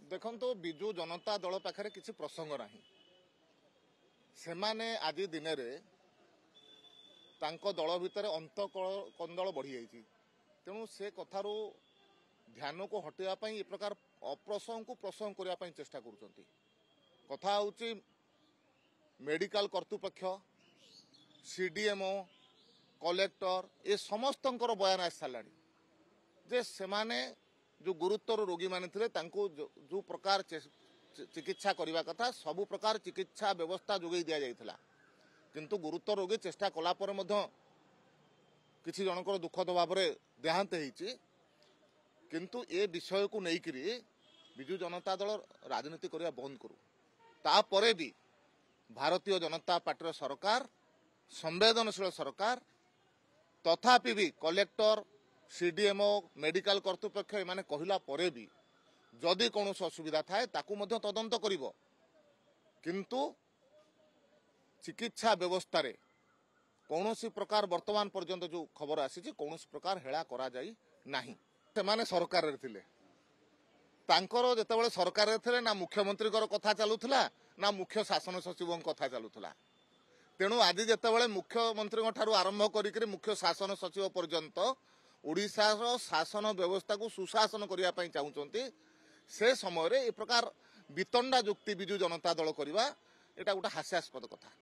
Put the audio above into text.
देखो विजु जनता दल पाखे किसी प्रसंग ना से आज दिन दल भितर अंत कंदल बढ़ी जाइए तेणु से कथारू ध्यान को हटाइवाई ए प्रकार अप्रसंग को प्रसंग करने चेष्टा कथा हूँ मेडिकल कर्तृपक्ष सीडीएमओ कलेक्टर ये समस्त बयान आसी सारा जे से जो गुरुतर रोगी माने थे जो प्रकार चिकित्सा करने कथा सबु प्रकार चिकित्सा व्यवस्था जोगे दि जाइए किंतु गुरुतर रोगी चेष्टा कलापर किसी जनकर दुखद भाव में देहांत होती किंतु ए विषय को लेकर विजु जनता दल राजनीति करने बंद करू तापर भी भारतीय जनता पार्टी सरकार संवेदनशील सरकार तथापि भी कलेक्टर सीडीएमओ मेडिकल कर्तृपक्ष एमाने कहला परे भी जदि कौन असुविधा थाए ताकू मध्य तदंत करिवो किंतु चिकित्सा व्यवस्था रे कौन प्रकार वर्तमान पर्यंत जो खबर आसी कौन प्रकार हेला करा जाई नाही से सरकार रे थिले तांकर जेतेबेले सरकार रे थिले ना मुख्यमंत्री कथा चलुथला ना मुख्य शासन सचिव कथा चलुथला तेणु आज जितेबाला मुख्यमंत्री ठारू आरंभ कर मुख्य शासन सचिव पर्यंत ओडिशा शासन व्यवस्था को सुशासन करने चाहते से समय ए प्रकार वितंडा जुक्ति विजु जनता दल करवा एटा गोटे हास्यास्पद कथा।